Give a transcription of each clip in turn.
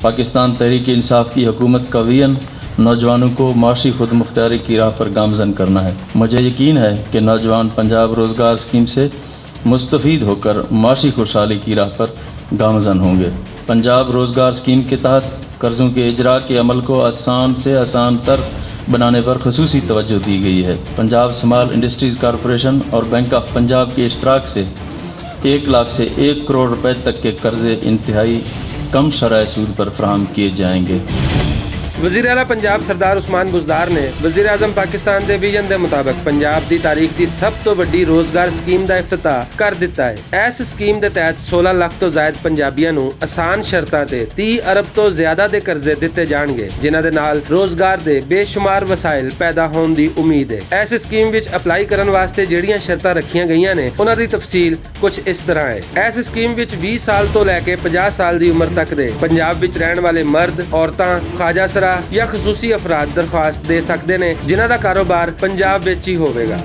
पाकिस्तान तहरीक इंसाफ की हुकूमत का विजन नौजवानों को माशी खुद मुख्तारी की राह पर गामजन करना है। मुझे यकीन है कि नौजवान पंजाब रोज़गार स्कीम से मुस्तफ़ीद होकर माशी खुशहाली की राह पर गामजन होंगे। पंजाब रोज़गार स्कीम के तहत कर्ज़ों के इजरा के अमल को आसान से आसान तर बनाने पर ख़ुसूसी तवज्जो दी गई है। पंजाब स्मॉल इंडस्ट्रीज़ कॉरपोरेशन और बैंक ऑफ पंजाब के इश्तराक से 1 लाख से 1 करोड़ रुपए तक के कर्ज़े इंतहाई कम शरह सूद पर फराहम किए जाएंगे। वज़ीर आला पंजाब सरदार उस्मान बुज़दार ने वज़ीर आज़म पाकिस्तान के विजन के मुताबिक पंजाब की तारीख की सब तो वड्डी रोज़गार स्कीम का इफ्तिताह कर दिता है। इस स्कीम के तहत 16 लाख तो ज़ायद पंजाबियों को आसान शर्तां ते 30 अरब तो ज़्यादा के कर्जे दिते जाएंगे, जिन्हां दे नाल रोज़गार के बेशुमार वसाइल पैदा होने की उम्मीद है। इस स्कीम विच अप्लाई करने वास्ते जिहड़ियां शर्तां रखियां गईयां ने उन्हां दी तफसील कुछ इस तरह है। इस स्कीम विच 20 साल तो लैके 50 साल की उम्र तक दे पंजाब विच रहने वाले मर्द, औरतां, ख्वाजा सरा या खसूसी अफराद दरख्वास्त दे सकते हैं, जिन्हां दा कारोबार पंजाब विच ही होवेगा।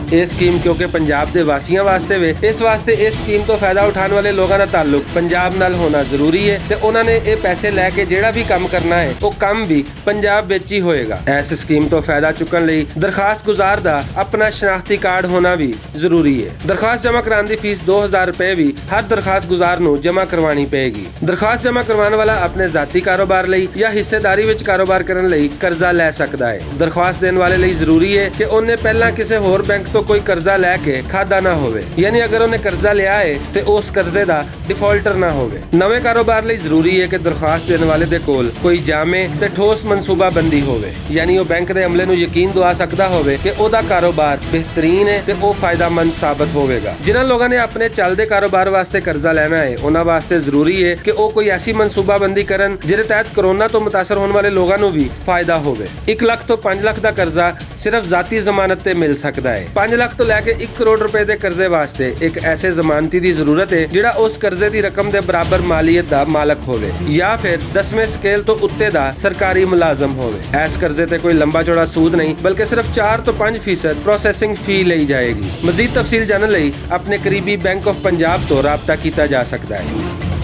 ये स्कीम क्योंकि पंजाब के वासियों वास्ते वे, इस वास्ते इस स्कीम तो फायदा उठाने वाले लोगों का ताल्लुक पंजाब नाल होना जरूरी है ते उन्होंने ये पैसे लैके जेड़ा भी काम करना है वो काम भी पंजाब विच ही होएगा। इस स्कीम तो फायदा चुकन लई दरखास्त गुजार दा अपना शनाख्ती कार्ड होना भी जरूरी है। दरखास्त जमा कराने की फीस 2000 रुपए भी हर दरखास्त गुजार नूं जमा करवानी पेगी। दरखास्त जमा करवाने वाला अपने जाती कारोबार लई या हिस्सेदारी विच कारोबार करने लई कर्जा लै सकदा है। दरखास्त देने वाले लई जरूरी है कि उन्हें पहला किसी होर बैंक तो कोई कर्जा लैके खादा ना होवे, यानी अगर उन्हें कर्जा लिया है तो उस कर्जे का डिफॉल्टर ना होवे। नवे कारोबार लई जरूरी है कि दरखास्त देने वाले दे कोल कोई जामे ते ठोस मनसूबाबंदी होवे, यानी वो बैंक के अमले नूं यकीन दिवा सकदा होवे कि ओदा कारोबार बेहतरीन है ते वो फायदामंद साबित होवेगा। जिन्हां लोगों ने अपने चलदे कारोबार वास्ते कर्जा लेना है उन्हां वास्ते जरूरी है कि वो कोई ऐसी मनसूबाबंदी करन जिहदे तहत कोरोना तो मुतासर होने वाले लोगों नूं भी फायदा होवे। 1 लाख तो 5 लाख का कर्जा सिर्फ जाती जमानत ते मिल सकता है। 5 लाख तो लैके 1 करोड़ रुपए के कर्जे वास्ते एक ऐसे जमानती की जरूरत है जिहड़ा उस कर्जे की रकम के बराबर मालियत का मालक होवे या फिर 10वें स्केल तो उत्ते दा सरकारी मुलाजम होवे। इस कर्जे ते कोई लंबा चौड़ा सूद नहीं बल्कि सिर्फ 4 तो 5% प्रोसेसिंग फी ली जाएगी। मजीद तफसील जानने लई अपने करीबी बैंक ऑफ पंजाब तो राबता किया जा सकता है।